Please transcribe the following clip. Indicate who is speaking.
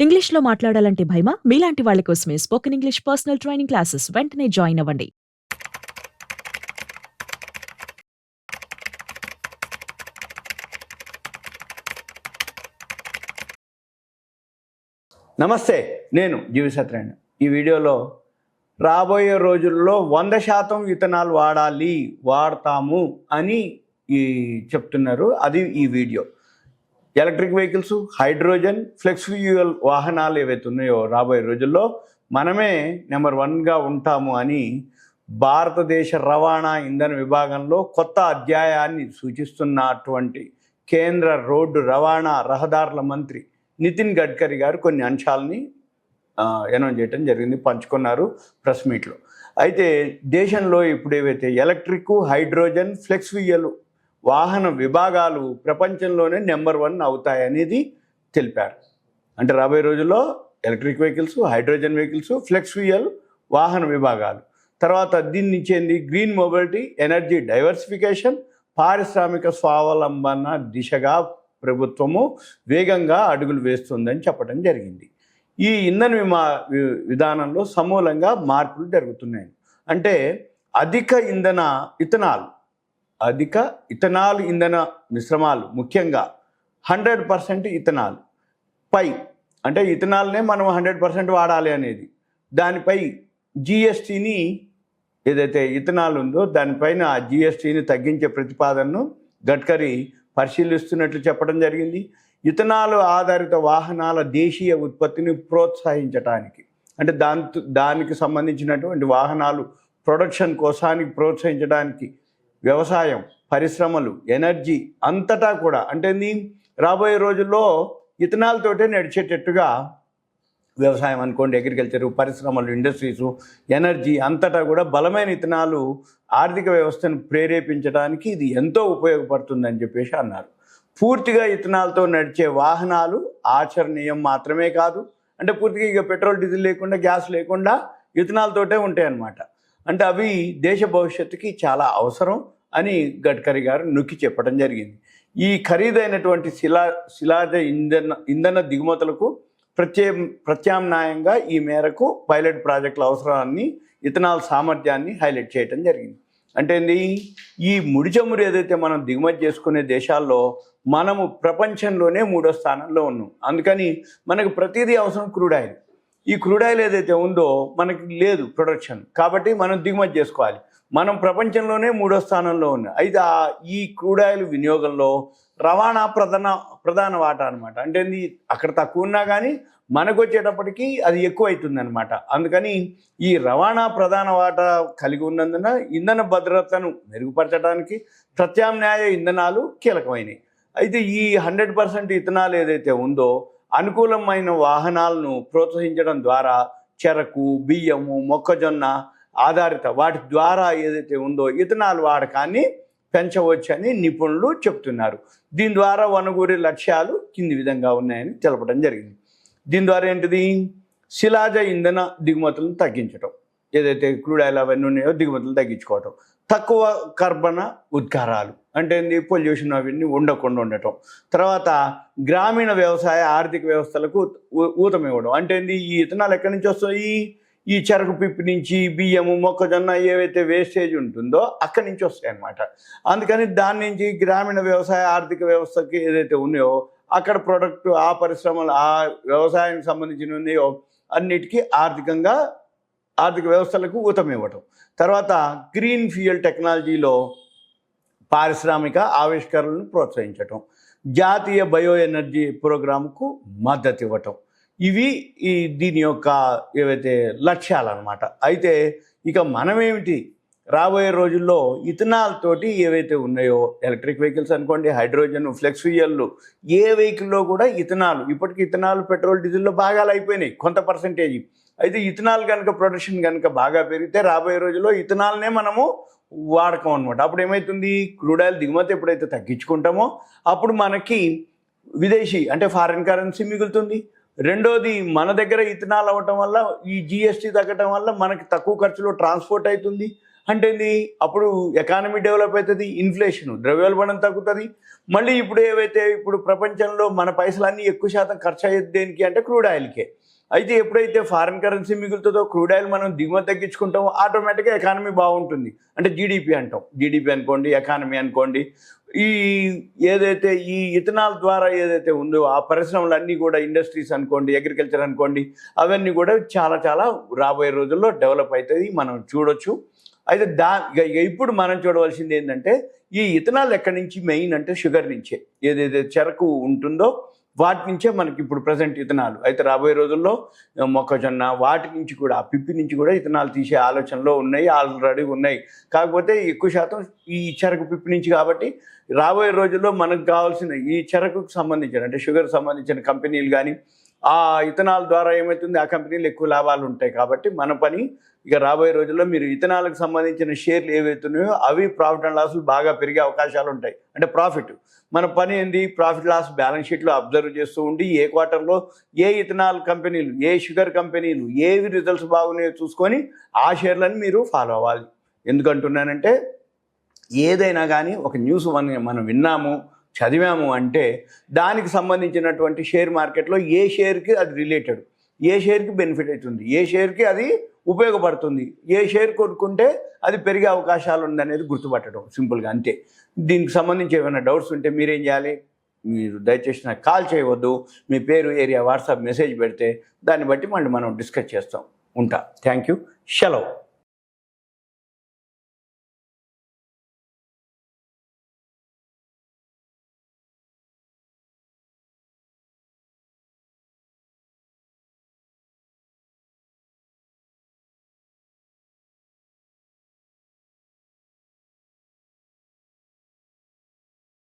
Speaker 1: ఇంగ్లీష్‌లో మాట్లాడాలంటే భయమా? మీలాంటి వాళ్ళ కోసమే spoken English personal training classes వెంటనే జాయిన్ అవ్వండి.
Speaker 2: నమస్తే, నేను జీవి సత్యనారాయణ. ఈ వీడియోలో రాబోయే రోజుల్లో 100% విత్తనాలు వాడతాము అని చెప్తున్నారు. అది ఈ వీడియో. Electric vehicles, hydrogen, flex fuel వాహనాలు ఏవైతే ఉన్నాయో రాబోయే రోజుల్లో మనమే నెంబర్ 1గా ఉంటాము అని భారతదేశ రవాణా ఇంధన విభాగంలో కొత్త అధ్యాయాన్ని సూచిస్తున్నటువంటి కేంద్ర రోడ్డు రవాణా రహదారుల మంత్రి నితిన్ గడ్కరీ గారు కొన్ని అంశాలని అనౌన్స్ చేయడం జరిగింది, పంచుకున్నారు ప్రెస్ మీట్లో. అయితే దేశంలో ఇప్పుడు ఏవైతే ఎలక్ట్రిక్, హైడ్రోజన్, ఫ్లెక్స్ ఫ్యూయల్ వాహన విభాగాలు ప్రపంచంలోనే నెంబర్ 1 అవుతాయనేది తెలిపారు. అంటే రాబోయే రోజుల్లో electric vehicles, hydrogen vehicles, flex fuel వాహన విభాగాలు, తర్వాత దీని నుంచి గ్రీన్ మొబిలిటీ, ఎనర్జీ డైవర్సిఫికేషన్, పారిశ్రామిక స్వావలంబన దిశగా ప్రభుత్వము వేగంగా అడుగులు వేస్తుందని చెప్పడం జరిగింది. ఈ ఇంధన విధానంలో సమూలంగా మార్పులు జరుగుతున్నాయి. అంటే అధిక ఇథనాల్ ఇంధన మిశ్రమాలు, ముఖ్యంగా 100% ఇథనాల్ పై, అంటే ఇథనాల్నే మనం 100% వాడాలి అనేది, దానిపై జిఎస్టీని, ఏదైతే ఇథనాల్ ఉందో దానిపైన ఆ జిఎస్టీని తగ్గించే ప్రతిపాదనను గడ్కరీ పరిశీలిస్తున్నట్లు చెప్పడం జరిగింది. ఇథనాల్ ఆధారిత వాహనాల దేశీయ ఉత్పత్తిని ప్రోత్సహించడానికి, అంటే దానికి సంబంధించినటువంటి వాహనాలు ప్రొడక్షన్ కోసానికి ప్రోత్సహించడానికి వ్యవసాయం, పరిశ్రమలు, ఎనర్జీ అంతటా కూడా, అంటే రాబోయే రోజుల్లో ఇథనాల్ తోటే నడిచేటట్టుగా వ్యవసాయం అనుకోండి, అగ్రికల్చరు, పరిశ్రమలు, ఇండస్ట్రీసు, ఎనర్జీ అంతటా కూడా బలమైన ఇథనాలు ఆర్థిక వ్యవస్థను ప్రేరేపించడానికి ఇది ఎంతో ఉపయోగపడుతుందని చెప్పేసి అన్నారు. పూర్తిగా ఇథనాల్తో నడిచే వాహనాలు ఆచరణీయం మాత్రమే కాదు, అంటే పూర్తిగా ఇక పెట్రోల్, డీజిల్ లేకుండా, గ్యాస్ లేకుండా ఇథనాల్తోటే ఉంటాయి అన్నమాట. అంటే అవి దేశ భవిష్యత్తుకి చాలా అవసరం అని గడ్కరీ గారు నొక్కి చెప్పడం జరిగింది. ఈ ఖరీదైనటువంటి శిలాజ ఇంధన దిగుమతులకు ప్రత్యామ్నాయంగా ఈ మేరకు పైలట్ ప్రాజెక్టుల అవసరాన్ని, ఇథనాల్ సామర్థ్యాన్ని హైలైట్ చేయడం జరిగింది. అంటే ఈ ముడి చమురు ఏదైతే మనం దిగుమతి చేసుకునే దేశాల్లో మనము ప్రపంచంలోనే 3వ స్థానంలో ఉన్నాం. అందుకని మనకు ప్రతిదీ అవసరం క్రూడ్ ఆయిల్. ఈ క్రూడ్ ఆయిల్ ఏదైతే ఉందో మనకి లేదు ప్రొడక్షన్, కాబట్టి మనం దిగుమతి చేసుకోవాలి. మనం ప్రపంచంలోనే 3వ స్థానంలో ఉన్నాం. అయితే ఈ క్రూడ్ ఆయిల్ వినియోగంలో రవాణా ప్రధాన వాటా అనమాట. అంటే అక్కడ తక్కువ ఉన్నా కానీ మనకు వచ్చేటప్పటికీ అది ఎక్కువ అవుతుంది అనమాట. అందుకని ఈ రవాణా ప్రధాన వాటా కలిగి ఉన్నందున ఇంధన భద్రతను మెరుగుపరచడానికి ప్రత్యామ్నాయ ఇంధనాలు కీలకమైనవి. అయితే ఈ 100% ఇథనాల్ ఏదైతే ఉందో అనుకూలమైన వాహనాలను ప్రోత్సహించడం ద్వారా చెరకు, బియ్యము, మొక్కజొన్న ఆధారిత వాటి ద్వారా ఏదైతే ఉందో ఇథనాల్ వాడకాన్ని పెంచవచ్చని నిపుణులు చెప్తున్నారు. దీని ద్వారా వనగూరే లక్ష్యాలు కింది విధంగా ఉన్నాయని తెలపడం జరిగింది. దీని ద్వారా ఏంటిది, శిలాజ ఇంధన దిగుమతులను తగ్గించడం, ఏదైతే క్రూడ్ ఆయిల్ అవన్నీ ఉన్నాయో దిగుమతులు తగ్గించుకోవటం, తక్కువ కర్బన ఉద్గారాలు, అంటే పొల్యూషన్ అవన్నీ ఉండకుండా ఉండటం, తర్వాత గ్రామీణ వ్యవసాయ ఆర్థిక వ్యవస్థలకు ఊతమివ్వడం. అంటే ఈ ఇథనాల్ ఎక్కడి నుంచి వస్తాయి, ఈ చెరకు పిప్పి నుంచి, బియ్యము, మొక్కజొన్న ఏవైతే వేస్టేజ్ ఉంటుందో అక్కడి నుంచి వస్తాయి అన్నమాట. అందుకని దాని నుంచి గ్రామీణ వ్యవసాయ ఆర్థిక వ్యవస్థకి ఏదైతే ఉన్నాయో అక్కడ ప్రొడక్ట్, ఆ పరిశ్రమలు, ఆ వ్యవసాయానికి సంబంధించిన ఉన్నాయో అన్నిటికీ ఆర్థిక వ్యవస్థలకు ఊతమివ్వటం. తర్వాత గ్రీన్ ఫ్యూయల్ టెక్నాలజీలో పారిశ్రామిక ఆవిష్కరణలను ప్రోత్సహించటం, జాతీయ బయో ఎనర్జీ ప్రోగ్రాంకు మద్దతు ఇవ్వటం, ఇవి దీని యొక్క ఏవైతే లక్ష్యాలు అన్నమాట. అయితే ఇక మనమేమిటి, రాబోయే రోజుల్లో ఇథనాల్ తోటి ఏవైతే ఉన్నాయో ఎలక్ట్రిక్ వెహికల్స్ అనుకోండి, హైడ్రోజన్, ఫ్లెక్స్ ఫ్యూయల్, ఏ వెహికల్లో కూడా ఇథనాల్, ఇప్పటికి ఇథనాల్ పెట్రోల్, డీజిల్లో భాగాలు అయిపోయినాయి కొంత పర్సంటేజ్. అయితే ఇథనాల్ కనుక ప్రొడక్షన్ కనుక బాగా పెరిగితే రాబోయే రోజుల్లో ఇథనాల్నే మనము వాడకం అనమాట. అప్పుడు ఏమవుతుంది, క్రూడ్ ఆయిల్ దిగుమతి ఎప్పుడైతే తగ్గించుకుంటామో అప్పుడు మనకి విదేశీ, అంటే ఫారిన్ కరెన్సీ మిగులుతుంది. రెండోది, మన దగ్గర ఇథనాల్ అవ్వటం వల్ల ఈ జిఎస్టీ తగ్గటం వల్ల మనకి తక్కువ ఖర్చులో ట్రాన్స్పోర్ట్ అవుతుంది. అంటే ఏంది, అప్పుడు ఎకానమీ డెవలప్ అవుతుంది, ఇన్ఫ్లేషన్ ద్రవ్యోల్బణం తగ్గుతుంది. మళ్ళీ ఇప్పుడు ఏవైతే ఇప్పుడు ప్రపంచంలో మన పైసలన్నీ ఎక్కువ శాతం ఖర్చు అయ్యేది దేనికి అంటే క్రూడ్ ఆయిల్కే. అయితే ఎప్పుడైతే ఫారిన్ కరెన్సీ మిగులుతుందో, క్రూడ్ ఆయిల్ మనం దిగుమతి తగ్గించుకుంటామో, ఆటోమేటిక్గా ఎకానమీ బాగుంటుంది. అంటే జీడిపి అంటాం, జీడిపి అనుకోండి, ఎకానమీ అనుకోండి. ఈ ఏదైతే ఈ ఇథనాల్ ద్వారా ఏదైతే ఉందో ఆ పరిశ్రమలన్నీ కూడా, ఇండస్ట్రీస్ అనుకోండి, అగ్రికల్చర్ అనుకోండి, అవన్నీ కూడా చాలా చాలా రాబోయే రోజుల్లో డెవలప్ అవుతుంది, మనం చూడొచ్చు. అయితే ఇక ఇప్పుడు మనం చూడవలసింది ఏంటంటే, ఈ ఇథనాల్ ఎక్కడి నుంచి మెయిన్ అంటే షుగర్ నుంచే, ఏదైతే చెరకు ఉంటుందో వాటి నుంచే మనకి ఇప్పుడు ప్రజెంట్ ఇథనాలు. అయితే రాబోయే రోజుల్లో మొక్కజొన్న వాటి నుంచి కూడా, ఆ పిప్పి నుంచి కూడా ఇథనాలు తీసే ఆలోచనలో ఉన్నాయి, ఆల్రెడీ ఉన్నాయి. కాకపోతే ఎక్కువ శాతం ఈ చెరకు పిప్పి నుంచి. కాబట్టి రాబోయే రోజుల్లో మనకు కావాల్సిన ఈ చెరకుకు సంబంధించిన అంటే షుగర్ సంబంధించిన కంపెనీలు కానీ, ఆ ఇథనాల్ ద్వారా ఏమవుతుంది, ఆ కంపెనీలు ఎక్కువ లాభాలు ఉంటాయి. కాబట్టి మన పని ఇక రాబోయే రోజుల్లో మీరు ఇథనాలకు సంబంధించిన షేర్లు ఏవైతున్నాయో అవి ప్రాఫిట్ అండ్ లాస్లు బాగా పెరిగే అవకాశాలు ఉంటాయి. అంటే ప్రాఫిట్, మన పని ఏంది, ప్రాఫిట్ లాస్ బ్యాలెన్స్ షీట్లో అబ్జర్వ్ చేస్తూ ఉండి ఏ క్వార్టర్లో ఏ ఇథనాల్ కంపెనీలు, ఏ షుగర్ కంపెనీలు ఏవి రిజల్ట్స్ బాగున్నాయో చూసుకొని ఆ షేర్లను మీరు ఫాలో అవ్వాలి. ఎందుకంటున్నానంటే, ఏదైనా కానీ ఒక న్యూస్ మనం విన్నాము, చదివాము అంటే దానికి సంబంధించినటువంటి షేర్ మార్కెట్లో ఏ షేర్కి అది రిలేటెడ్, ఏ షేర్కి బెనిఫిట్ అవుతుంది, ఏ షేర్కి అది ఉపయోగపడుతుంది, ఏ షేర్ కొనుక్కుంటే అది పెరిగే అవకాశాలు ఉందనేది గుర్తుపట్టడం, సింపుల్గా అంతే. దీనికి సంబంధించి ఏమైనా డౌట్స్ ఉంటే మీరేం చేయాలి, మీరు దయచేసి నాకు కాల్ చేయవద్దు, మీ పేరు, ఏరియా, వాట్సాప్ మెసేజ్ పెడితే దాన్ని బట్టి మళ్ళీ మనం డిస్కస్ చేస్తాం. ఉంటా. Thank you. సెలవు.